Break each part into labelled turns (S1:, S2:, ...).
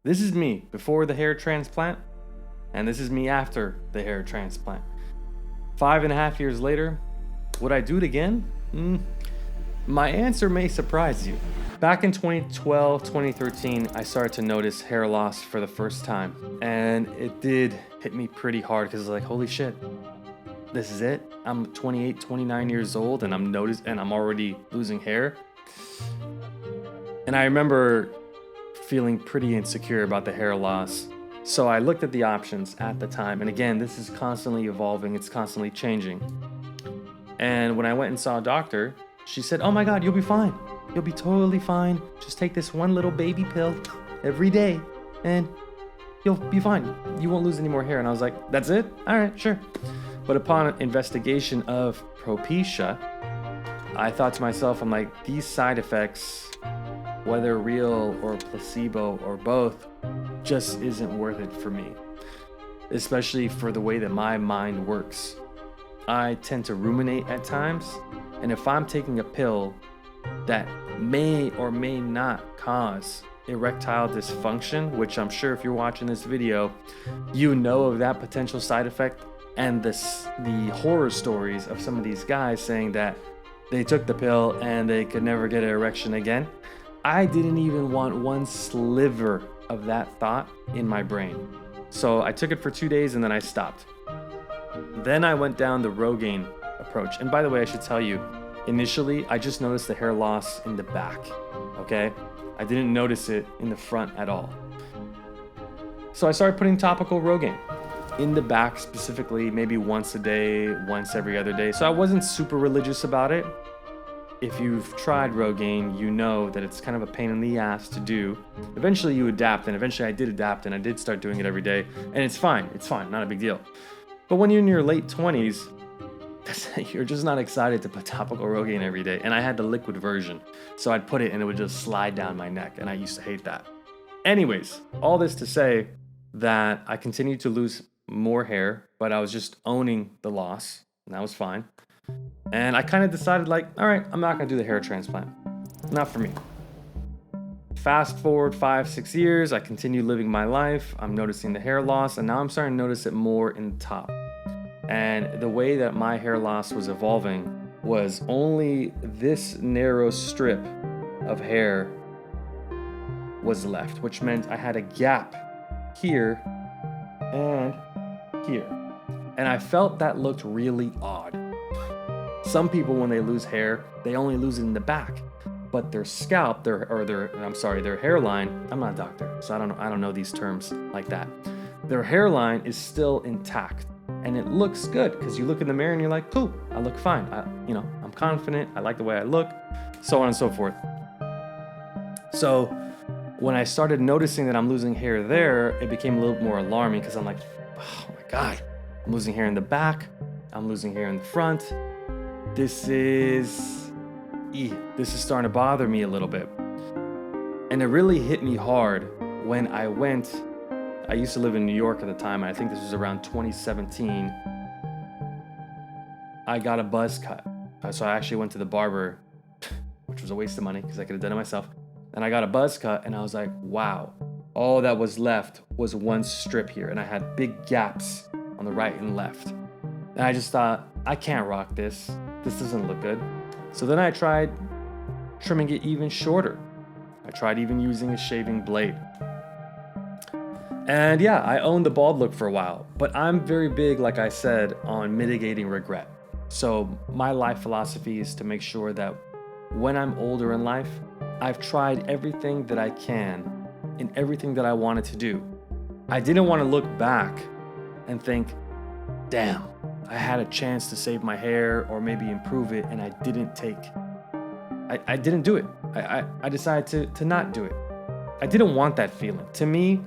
S1: This is me before the hair transplant, and this is me after the hair transplant. 5.5 years later, would I do it again? My answer may surprise you. Back in 2012, 2013, I started to notice hair loss for the first time. And it did hit me pretty hard because it's like, holy shit, this is it? I'm 28, 29 years old and I'm already losing hair. And I remember feeling pretty insecure about the hair loss. So I looked at the options at the time. And again, this is constantly evolving. It's constantly changing. And when I went and saw a doctor, she said, oh my God, you'll be fine. You'll be totally fine. Just take this one little baby pill every day and you'll be fine. You won't lose any more hair. And I was like, that's it? All right, sure. But upon investigation of Propecia, I thought to myself, I'm like, these side effects, whether real or placebo or both, just isn't worth it for me, especially for the way that my mind works. I tend to ruminate at times, and if I'm taking a pill that may or may not cause erectile dysfunction, which I'm sure if you're watching this video, you know of that potential side effect, and the horror stories of some of these guys saying that they took the pill and they could never get an erection again. I didn't even want one sliver of that thought in my brain. So I took it for 2 days and then I stopped. Then I went down the Rogaine approach. And by the way, I should tell you, initially, I just noticed the hair loss in the back, okay? I didn't notice it in the front at all. So I started putting topical Rogaine in the back specifically, maybe once a day, once every other day. So I wasn't super religious about it. If you've tried Rogaine, you know that it's kind of a pain in the ass to do. Eventually you adapt, and eventually I did adapt, and I did start doing it every day. And it's fine, not a big deal. But when you're in your late 20s, you're just not excited to put topical Rogaine every day. And I had the liquid version. So I'd put it and it would just slide down my neck. And I used to hate that. Anyways, all this to say that I continued to lose more hair, but I was just owning the loss. And that was fine. And I kind of decided like, all right, I'm not going to do the hair transplant. Not for me. Fast forward 5-6 years, I continue living my life. I'm noticing the hair loss, and now I'm starting to notice it more in the top. And the way that my hair loss was evolving was only this narrow strip of hair was left, which meant I had a gap here and here. And I felt that looked really odd. Some people, when they lose hair, they only lose it in the back, but their scalp, their hairline, I'm not a doctor, so I don't know these terms like that. Their hairline is still intact. And it looks good because you look in the mirror and you're like, cool, I look fine. I'm confident. I like the way I look, so on and so forth. So when I started noticing that I'm losing hair there, it became a little more alarming because I'm like, oh my God, I'm losing hair in the back. I'm losing hair in the front. This is starting to bother me a little bit. And it really hit me hard when I used to live in New York at the time, and I think this was around 2017. I got a buzz cut. So I actually went to the barber, which was a waste of money because I could have done it myself. And I got a buzz cut, and I was like, wow, all that was left was one strip here. And I had big gaps on the right and left. And I just thought, I can't rock this. This doesn't look good. So then I tried trimming it even shorter. I tried even using a shaving blade. And yeah, I owned the bald look for a while, but I'm very big, like I said, on mitigating regret. So my life philosophy is to make sure that when I'm older in life, I've tried everything that I can in everything that I wanted to do. I didn't want to look back and think, damn, I had a chance to save my hair or maybe improve it, and I didn't do it. I decided to not do it. I didn't want that feeling. To me,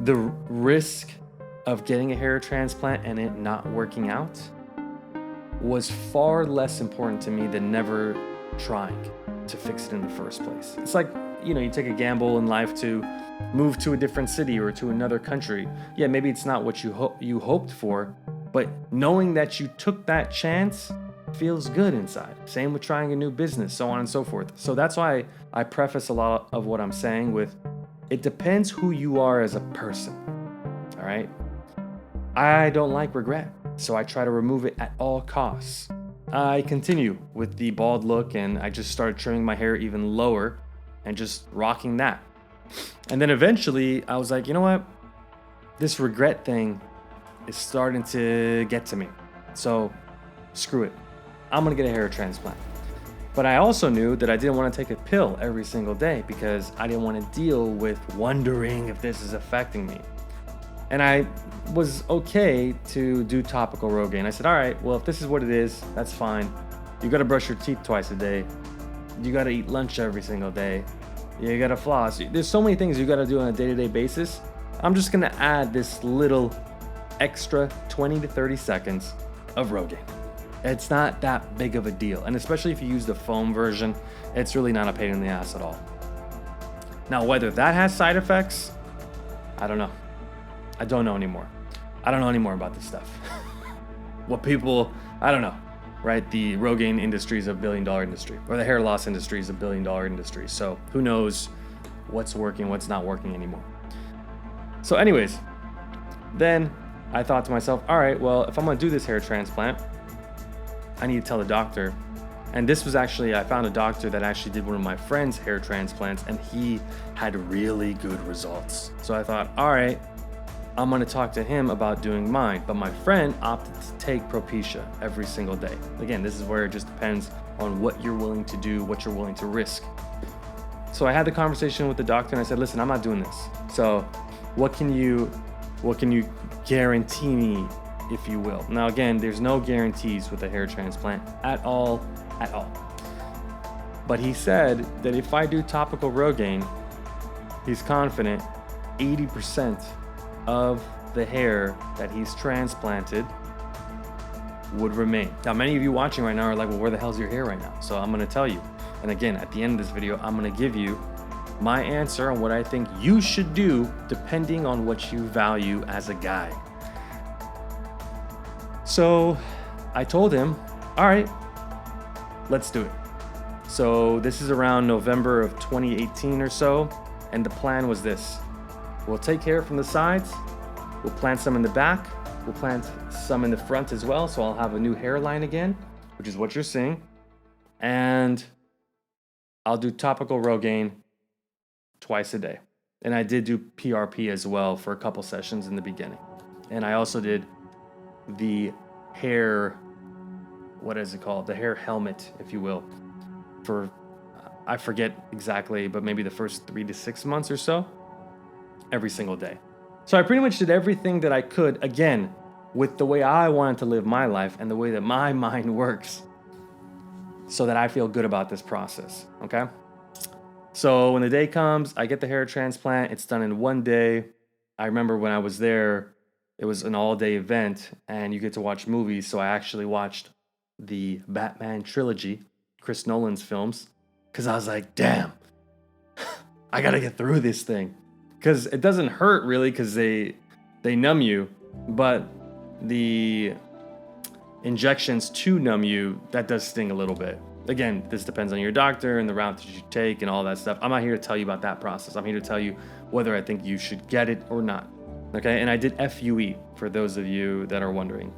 S1: the risk of getting a hair transplant and it not working out was far less important to me than never trying to fix it in the first place. It's like, you take a gamble in life to move to a different city or to another country. Yeah, maybe it's not what you hoped for, but knowing that you took that chance feels good inside. Same with trying a new business, so on and so forth. So that's why I preface a lot of what I'm saying with, It depends who you are as a person. All right. I don't like regret, so I try to remove it at all costs. I continue with the bald look, and I just started trimming my hair even lower and just rocking that. And then eventually I was like, you know what? This regret thing is starting to get to me. So screw it. I'm gonna get a hair transplant. But I also knew that I didn't want to take a pill every single day because I didn't want to deal with wondering if this is affecting me. And I was okay to do topical Rogaine. I said, all right, well, if this is what it is, that's fine. You gotta brush your teeth twice a day. You gotta eat lunch every single day. You gotta floss. There's so many things you gotta do on a day-to-day basis. I'm just gonna add this little extra 20 to 30 seconds of Rogaine. It's not that big of a deal. And especially if you use the foam version, it's really not a pain in the ass at all. Now, whether that has side effects, I don't know. I don't know anymore. I don't know anymore about this stuff. What people, I don't know, right? The Rogaine industry is a $1 billion industry, or the hair loss industry is a $1 billion industry. So who knows what's working, what's not working anymore. So anyways, then I thought to myself, all right, well, if I'm gonna do this hair transplant, I need to tell the doctor. And this was actually, I found a doctor that actually did one of my friend's hair transplants, and he had really good results. So I thought, all right, I'm gonna talk to him about doing mine. But my friend opted to take Propecia every single day. Again, this is where it just depends on what you're willing to do, what you're willing to risk. So I had the conversation with the doctor and I said, listen, I'm not doing this. So what can you guarantee me, if you will? Now, again, there's no guarantees with a hair transplant at all. But he said that if I do topical Rogaine, he's confident 80% of the hair that he's transplanted would remain. Now, many of you watching right now are like, well, where the hell's your hair right now? So I'm gonna tell you. And again, at the end of this video, I'm gonna give you my answer on what I think you should do depending on what you value as a guy. So I told him, all right, let's do it. So this is around November of 2018 or so. And the plan was this. We'll take hair from the sides. We'll plant some in the back. We'll plant some in the front as well. So I'll have a new hairline again, which is what you're seeing. And I'll do topical Rogaine twice a day. And I did do PRP as well for a couple sessions in the beginning. And I also did the hair, what is it called? The hair helmet, if you will, for, I forget exactly, but maybe the first 3 to 6 months or so, every single day. So I pretty much did everything that I could, again, with the way I wanted to live my life and the way that my mind works, so that I feel good about this process, okay? So when the day comes, I get the hair transplant. It's done in 1 day. I remember when I was there, it was an all-day event, and you get to watch movies. So I actually watched the Batman trilogy, Chris Nolan's films, because I was like, damn, I gotta get through this thing. Because it doesn't hurt really, because they numb you, but the injections to numb you, that does sting a little bit. Again, this depends on your doctor and the route that you take and all that stuff. I'm not here to tell you about that process. I'm here to tell you whether I think you should get it or not. Okay, and I did FUE for those of you that are wondering,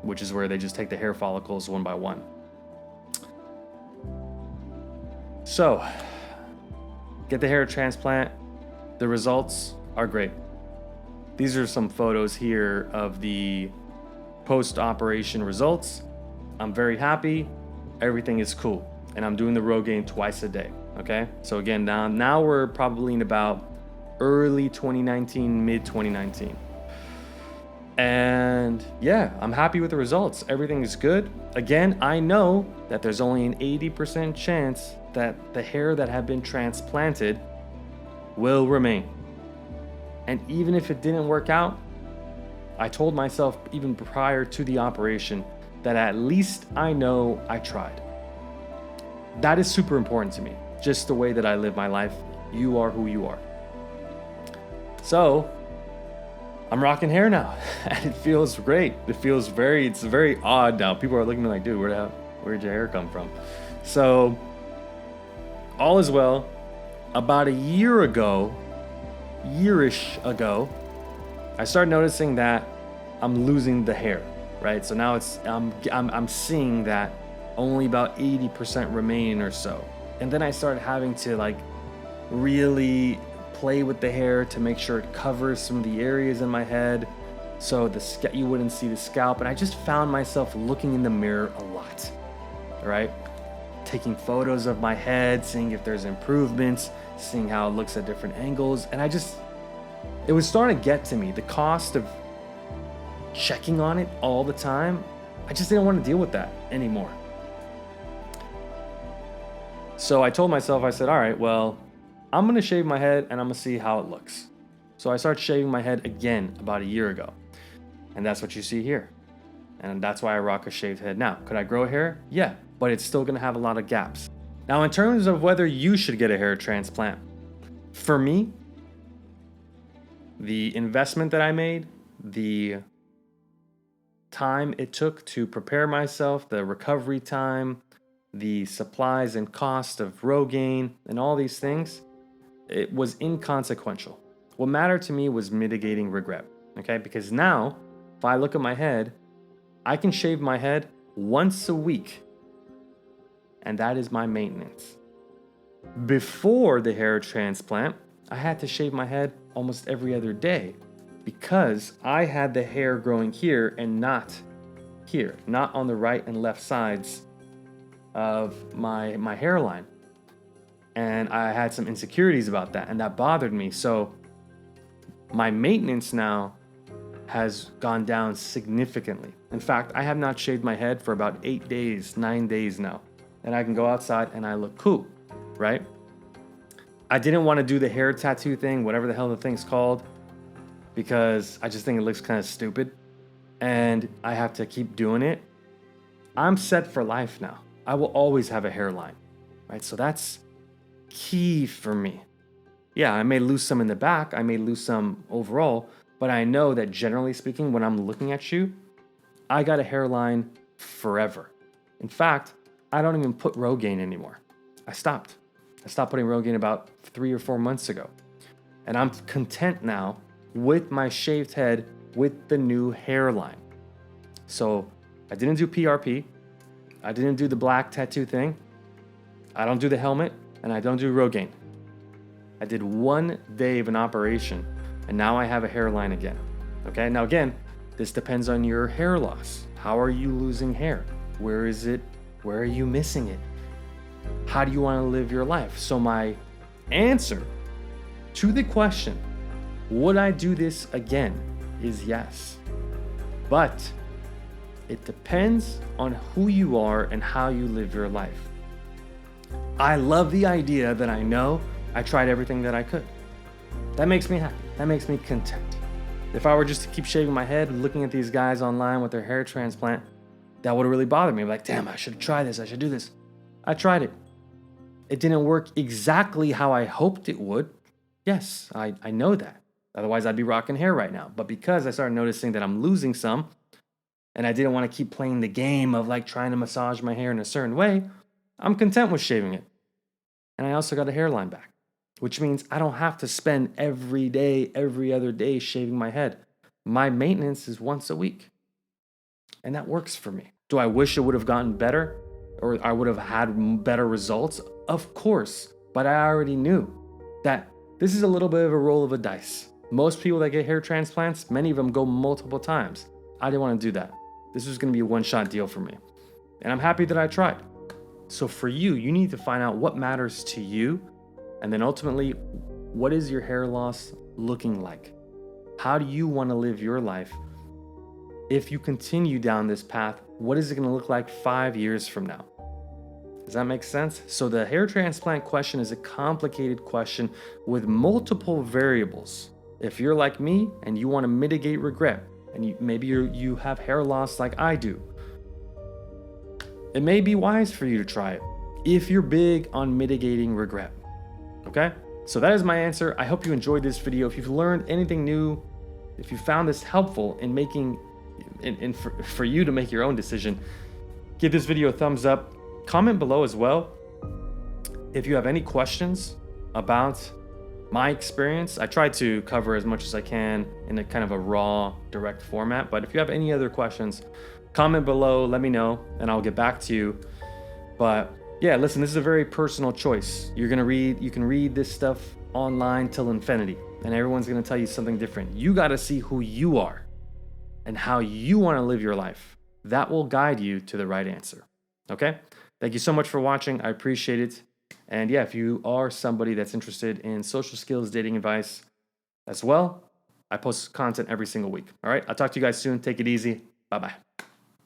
S1: which is where they just take the hair follicles one by one. So, get the hair transplant. The results are great. These are some photos here of the post-operation results. I'm very happy. Everything is cool. And I'm doing the Rogaine twice a day. Okay? So again, now we're probably in about early 2019, mid 2019. And yeah, I'm happy with the results. Everything is good. Again, I know that there's only an 80% chance that the hair that had been transplanted will remain. And even if it didn't work out, I told myself even prior to the operation that at least I know I tried. That is super important to me. Just the way that I live my life. You are who you are. So I'm rocking hair now, and it feels great. It's very odd now. People are looking at me like, dude, where'd your hair come from? So all is well. About a year ago, yearish ago, I started noticing that I'm losing the hair, right? So now I'm seeing that only about 80% remain or so. And then I started having to like really play with the hair to make sure it covers some of the areas in my head so you wouldn't see the scalp. And I just found myself looking in the mirror a lot, right? Taking photos of my head, seeing if there's improvements, seeing how it looks at different angles. And it was starting to get to me. The cost of checking on it all the time, I just didn't want to deal with that anymore. So I told myself, I said, all right, well, I'm going to shave my head and I'm going to see how it looks. So I started shaving my head again about a year ago. And that's what you see here. And that's why I rock a shaved head now. Could I grow hair? Yeah, but it's still going to have a lot of gaps. Now, in terms of whether you should get a hair transplant, for me, the investment that I made, the time it took to prepare myself, the recovery time, the supplies and cost of Rogaine, and all these things, it was inconsequential. What mattered to me was mitigating regret, okay? Because now, if I look at my head, I can shave my head once a week, and that is my maintenance. Before the hair transplant, I had to shave my head almost every other day because I had the hair growing here and not here, not on the right and left sides of my hairline. And I had some insecurities about that, and that bothered me. So my maintenance now has gone down significantly. In fact, I have not shaved my head for about 8 days, 9 days now. And I can go outside and I look cool, right? I didn't want to do the hair tattoo thing, whatever the hell the thing's called, because I just think it looks kind of stupid. And I have to keep doing it. I'm set for life now. I will always have a hairline, right? So that's key for me. Yeah, I may lose some in the back, I may lose some overall, but I know that generally speaking, when I'm looking at you, I got a hairline forever. In fact, I don't even put Rogaine anymore. I stopped putting Rogaine about 3 or 4 months ago. And I'm content now with my shaved head with the new hairline. So I didn't do PRP. I didn't do the black tattoo thing. I don't do the helmet, and I don't do Rogaine. I did 1 day of an operation, and now I have a hairline again. Okay, now again, this depends on your hair loss. How are you losing hair? Where is it? Where are you missing it? How do you want to live your life? So my answer to the question, would I do this again, is yes. But it depends on who you are and how you live your life. I love the idea that I know I tried everything that I could. That makes me happy. That makes me content. If I were just to keep shaving my head, looking at these guys online with their hair transplant, that would really bother me. Like, damn, I should try this. I should do this. I tried it. It didn't work exactly how I hoped it would. Yes, I know that. Otherwise, I'd be rocking hair right now. But because I started noticing that I'm losing some, and I didn't want to keep playing the game of like trying to massage my hair in a certain way, I'm content with shaving it. And I also got a hairline back, which means I don't have to spend every day, every other day shaving my head. My maintenance is once a week. And that works for me. Do I wish it would have gotten better or I would have had better results? Of course. But I already knew that this is a little bit of a roll of a dice. Most people that get hair transplants, many of them go multiple times. I didn't want to do that. This was going to be a one-shot deal for me. And I'm happy that I tried. So for you, you need to find out what matters to you. And then ultimately, what is your hair loss looking like? How do you want to live your life? If you continue down this path, what is it going to look like 5 years from now? Does that make sense? So the hair transplant question is a complicated question with multiple variables. If you're like me and you want to mitigate regret, and maybe you have hair loss like I do, it may be wise for you to try it if you're big on mitigating regret. Okay? So that is my answer. I hope you enjoyed this video. If you've learned anything new, if you found this helpful in making, for you to make your own decision, give this video a thumbs up. Comment below as well if you have any questions about my experience. I try to cover as much as I can in a kind of a raw, direct format. But if you have any other questions, comment below, let me know, and I'll get back to you. But yeah, listen, this is a very personal choice. You can read this stuff online till infinity, and everyone's gonna tell you something different. You gotta see who you are and how you wanna live your life. That will guide you to the right answer. Okay? Thank you so much for watching. I appreciate it. And yeah, if you are somebody that's interested in social skills, dating advice as well, I post content every single week. All right? I'll talk to you guys soon. Take it easy. Bye-bye.